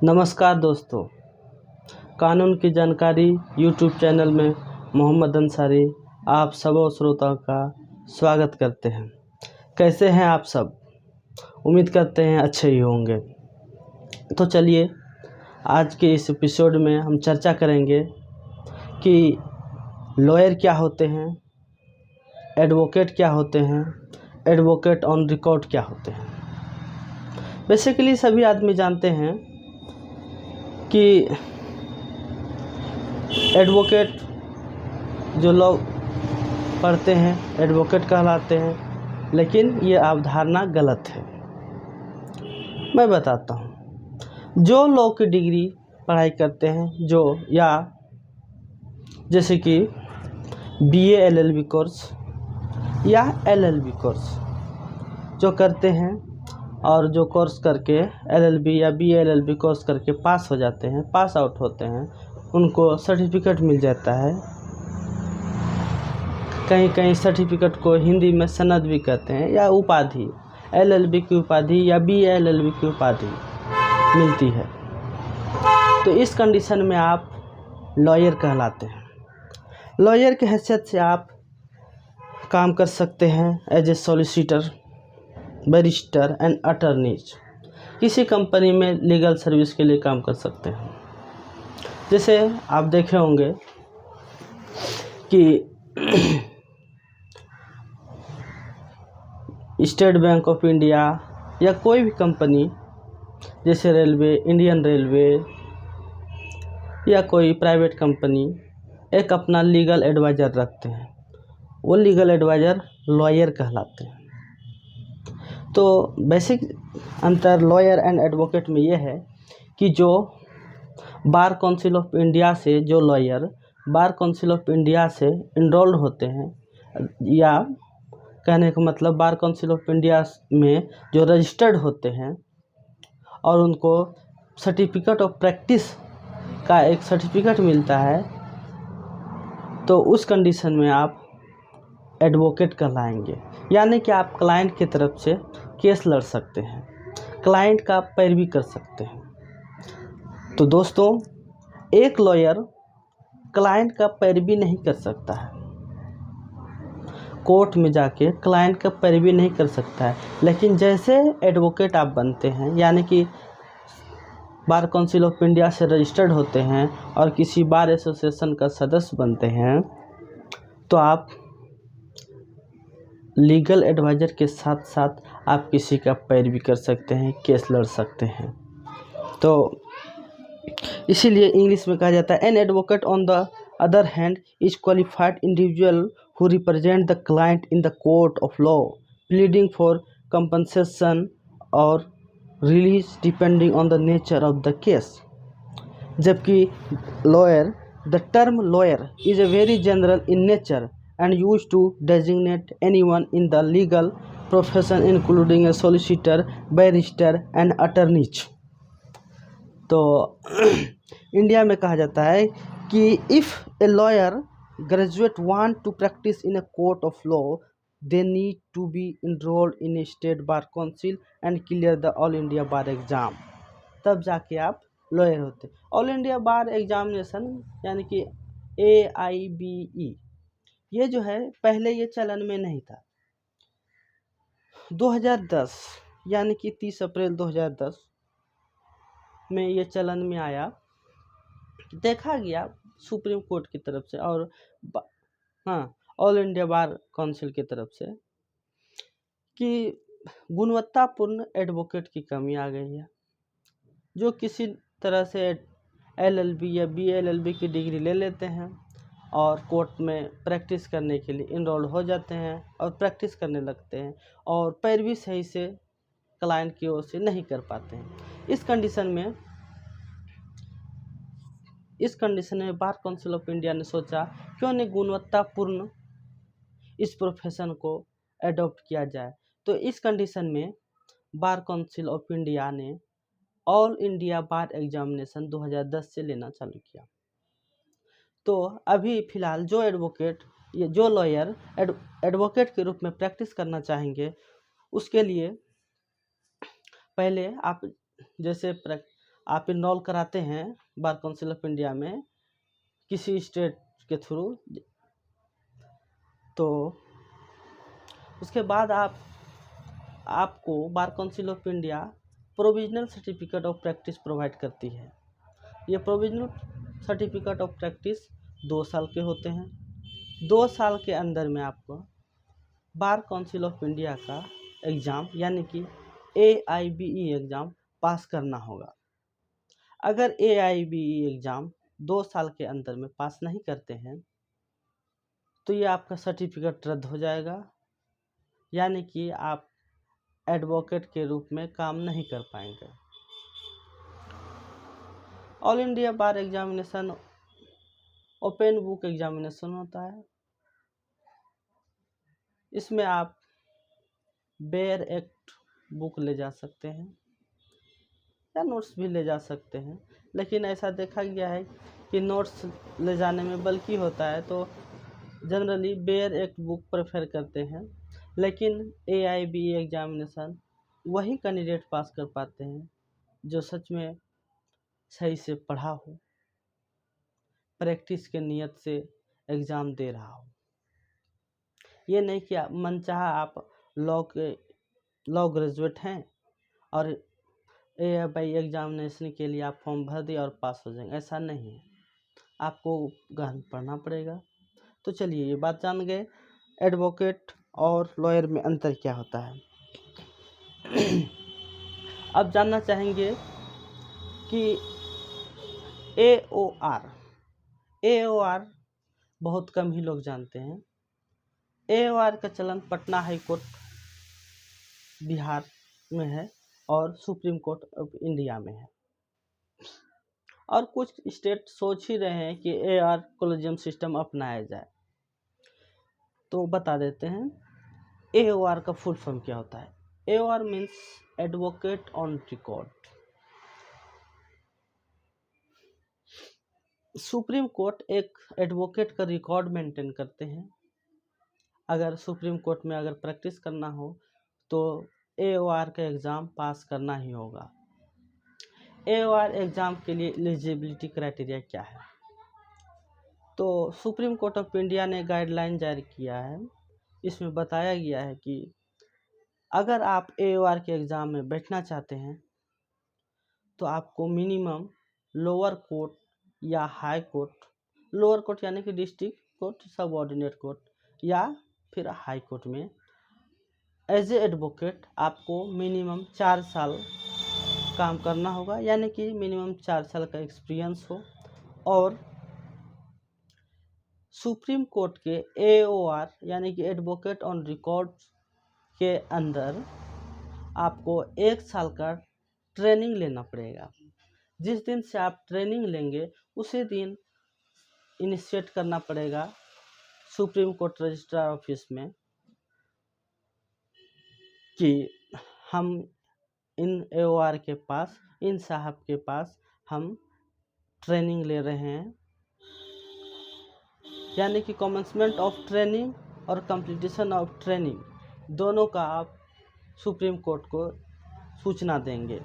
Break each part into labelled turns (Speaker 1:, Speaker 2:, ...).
Speaker 1: नमस्कार दोस्तों, कानून की जानकारी यूट्यूब चैनल में मोहम्मद अंसारी आप सब श्रोताओं का स्वागत करते हैं। कैसे हैं आप सब? उम्मीद करते हैं अच्छे ही होंगे। तो चलिए आज के इस एपिसोड में हम चर्चा करेंगे कि लॉयर क्या होते हैं, एडवोकेट क्या होते हैं, एडवोकेट ऑन रिकॉर्ड क्या होते हैं। बेसिकली सभी आदमी जानते हैं कि एडवोकेट जो लोग पढ़ते हैं एडवोकेट कहलाते हैं, लेकिन ये अवधारणा गलत है। मैं बताता हूँ। जो लॉ की डिग्री पढ़ाई करते हैं जो या जैसे कि बीए एलएलबी कोर्स या एलएलबी कोर्स जो करते हैं और जो कोर्स करके एलएलबी या बीए एलएलबी कोर्स करके पास हो जाते हैं, पास आउट होते हैं, उनको सर्टिफिकेट मिल जाता है। कहीं कहीं सर्टिफिकेट को हिंदी में सनद भी कहते हैं या उपाधि, एलएलबी की उपाधि या बीए एलएलबी की उपाधि मिलती है। तो इस कंडीशन में आप लॉयर कहलाते हैं। लॉयर की हैसियत से आप काम कर सकते हैं as a solicitor, barrister and attorneys. किसी कंपनी में लीगल सर्विस के लिए काम कर सकते हैं। जैसे आप देखे होंगे कि स्टेट बैंक ऑफ इंडिया या कोई भी कंपनी जैसे रेलवे, इंडियन रेलवे या कोई प्राइवेट कंपनी एक अपना लीगल एडवाइज़र रखते हैं। वो लीगल एडवाइज़र लॉयर कहलाते हैं। तो बेसिक अंतर लॉयर एंड एडवोकेट में ये है कि जो बार काउंसिल ऑफ इंडिया से जो lawyer bar council of India से इनरोल्ड होते हैं, या कहने का मतलब बार काउंसिल ऑफ इंडिया में जो रजिस्टर्ड होते हैं और उनको सर्टिफिकेट ऑफ प्रैक्टिस का एक सर्टिफिकेट मिलता है, तो उस कंडीशन में आप एडवोकेट कहलाएंगे। यानी कि आप क्लाइंट की तरफ से केस लड़ सकते हैं, क्लाइंट का पैरवी कर सकते हैं। तो दोस्तों, एक लॉयर क्लाइंट का पैरवी नहीं कर सकता है, कोर्ट में जाके क्लाइंट का पैरवी नहीं कर सकता है। लेकिन जैसे एडवोकेट आप बनते हैं, यानी कि बार काउंसिल ऑफ इंडिया से रजिस्टर्ड होते हैं और किसी बार एसोसिएशन का सदस्य बनते हैं, तो आप लीगल एडवाइज़र के साथ साथ आप किसी का पैरवी कर सकते हैं, केस लड़ सकते हैं। तो इसीलिए इंग्लिश में कहा जाता है an advocate on the other hand is qualified individual who represent the client in the court of law pleading for compensation और release depending on the nature of the case. जबकि lawyer, the term lawyer is a very general in nature and used to designate anyone in the legal profession including a solicitor, barrister and attorneys। तो India में कहा जाता है कि if a lawyer graduate want to practice in a court of law, they need to be enrolled in a state bar council and clear the all India bar exam। तब जाके आप lawyer होते। All India बार examination यानी कि AIBE, ये जो है पहले ये चलन में नहीं था। 2010 यानी कि 30 अप्रैल 2010 में ये चलन में आया। देखा गया सुप्रीम कोर्ट की तरफ से और ऑल इंडिया बार काउंसिल की तरफ से कि गुणवत्तापूर्ण एडवोकेट की कमी आ गई है, जो किसी तरह से LLB या BLLB की डिग्री ले लेते हैं और कोर्ट में प्रैक्टिस करने के लिए इनरोल हो जाते हैं और प्रैक्टिस करने लगते हैं और पैरवी सही से क्लाइंट की ओर से नहीं कर पाते हैं। इस कंडीशन में बार काउंसिल ऑफ इंडिया ने सोचा क्यों नहीं गुणवत्तापूर्ण इस प्रोफेशन को एडॉप्ट किया जाए। तो इस कंडीशन में बार काउंसिल ऑफ इंडिया ने ऑल इंडिया बार एग्जामिनेशन 2010 से लेना चालू किया। तो अभी फ़िलहाल जो एडवोकेट या जो लॉयर एडवोकेट के रूप में प्रैक्टिस करना चाहेंगे, उसके लिए पहले आप जैसे आप इनरोल कराते हैं बार काउंसिल ऑफ इंडिया में किसी स्टेट के थ्रू, तो उसके बाद आपको bar council of India provisional certificate of practice provide करती है। ये प्रोविजनल सर्टिफिकेट ऑफ प्रैक्टिस 2 साल के होते हैं। 2 साल के अंदर में आपको बार काउंसिल ऑफ इंडिया का एग्ज़ाम यानी कि AIBE एग्ज़ाम पास करना होगा। अगर AIBE एग्ज़ाम 2 साल के अंदर में पास नहीं करते हैं तो ये आपका सर्टिफिकेट रद्द हो जाएगा, यानी कि आप एडवोकेट के रूप में काम नहीं कर पाएंगे। ऑल इंडिया बार एग्जामिनेशन ओपन बुक एग्जामिनेशन होता है। इसमें आप बेयर एक्ट बुक ले जा सकते हैं या नोट्स भी ले जा सकते हैं, लेकिन ऐसा देखा गया है कि नोट्स ले जाने में बल्कि होता है, तो generally bare act book prefer करते हैं। लेकिन AIBE एग्जामिनेशन वही कैंडिडेट पास कर पाते हैं जो सच में सही से पढ़ा हो, प्रैक्टिस के नियत से एग्ज़ाम दे रहा हो। ये नहीं कि मनचाहा आप लॉ ग्रेजुएट हैं और AIBE एग्जामिनेशन के लिए आप फॉर्म भर दिए और पास हो जाएंगे, ऐसा नहीं है। आपको गहन पढ़ना पड़ेगा। तो चलिए ये बात जान गए एडवोकेट और लॉयर में अंतर क्या होता है। अब जानना चाहेंगे कि AOR बहुत कम ही लोग जानते हैं। AOR का चलन पटना हाई कोर्ट बिहार में है और सुप्रीम कोर्ट ऑफ इंडिया में है, और कुछ स्टेट सोच ही रहे हैं कि AOR कोलेजियम सिस्टम अपनाया जाए। तो बता देते हैं AOR का फुल फॉर्म क्या होता है। AOR means advocate on record. Supreme court एक एडवोकेट का रिकॉर्ड मेंटेन करते हैं। अगर सुप्रीम कोर्ट में अगर प्रैक्टिस करना हो तो AOR का एग्ज़ाम पास करना ही होगा। AOR एग्ज़ाम के लिए एलिजिबिलिटी क्राइटेरिया क्या है, तो सुप्रीम कोर्ट ऑफ इंडिया ने गाइडलाइन जारी किया है। इसमें बताया गया है कि अगर आप AOR के एग्ज़ाम में बैठना चाहते हैं तो आपको मिनिमम लोअर कोर्ट या हाई कोर्ट, लोअर कोर्ट यानी कि डिस्ट्रिक्ट कोर्ट, सब ऑर्डिनेट कोर्ट या फिर हाई कोर्ट में एज ए एडवोकेट आपको मिनिमम 4 साल काम करना होगा, यानी कि मिनिमम 4 साल का एक्सपीरियंस हो। और सुप्रीम कोर्ट के AOR यानी कि एडवोकेट ऑन रिकॉर्ड के अंदर आपको 1 साल का ट्रेनिंग लेना पड़ेगा। जिस दिन से आप ट्रेनिंग लेंगे उसी दिन इनिशिएट करना पड़ेगा सुप्रीम कोर्ट रजिस्ट्रार ऑफिस में कि हम इन AOR के पास, इन साहब के पास हम ट्रेनिंग ले रहे हैं, यानी कि कमेंसमेंट ऑफ ट्रेनिंग और कंप्लीटेशन ऑफ ट्रेनिंग दोनों का आप सुप्रीम कोर्ट को सूचना देंगे,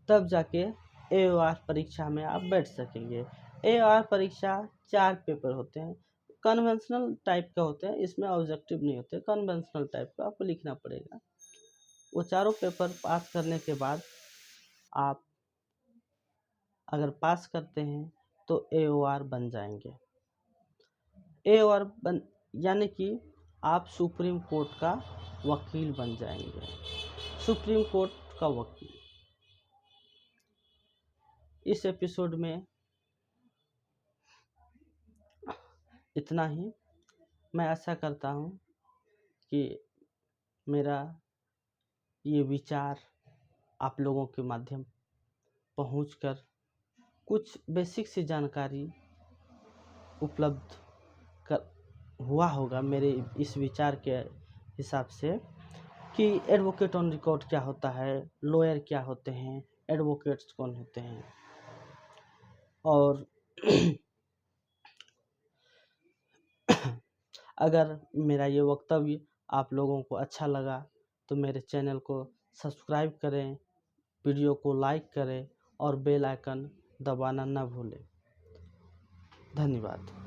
Speaker 1: तब जाके AOR परीक्षा में आप बैठ सकेंगे। AOR परीक्षा 4 पेपर होते हैं, कन्वेंशनल टाइप का होते हैं, इसमें ऑब्जेक्टिव नहीं होते, कन्वेंशनल टाइप का आपको लिखना पड़ेगा। वो चारों पेपर पास करने के बाद आप अगर पास करते हैं तो AOR बन जाएंगे। AOR बन यानी कि आप सुप्रीम कोर्ट का वकील बन जाएंगे, सुप्रीम कोर्ट का वकील। इस एपिसोड में इतना ही। मैं आशा करता हूँ कि मेरा ये विचार आप लोगों के माध्यम पहुंचकर कुछ बेसिक सी जानकारी उपलब्ध हुआ होगा मेरे इस विचार के हिसाब से कि एडवोकेट ऑन रिकॉर्ड क्या होता है, लॉयर क्या होते हैं, एडवोकेट्स कौन होते हैं। और अगर मेरा ये वक्तव्य आप लोगों को अच्छा लगा तो मेरे चैनल को सब्सक्राइब करें, वीडियो को लाइक करें और बेल आइकन दबाना न भूलें। धन्यवाद।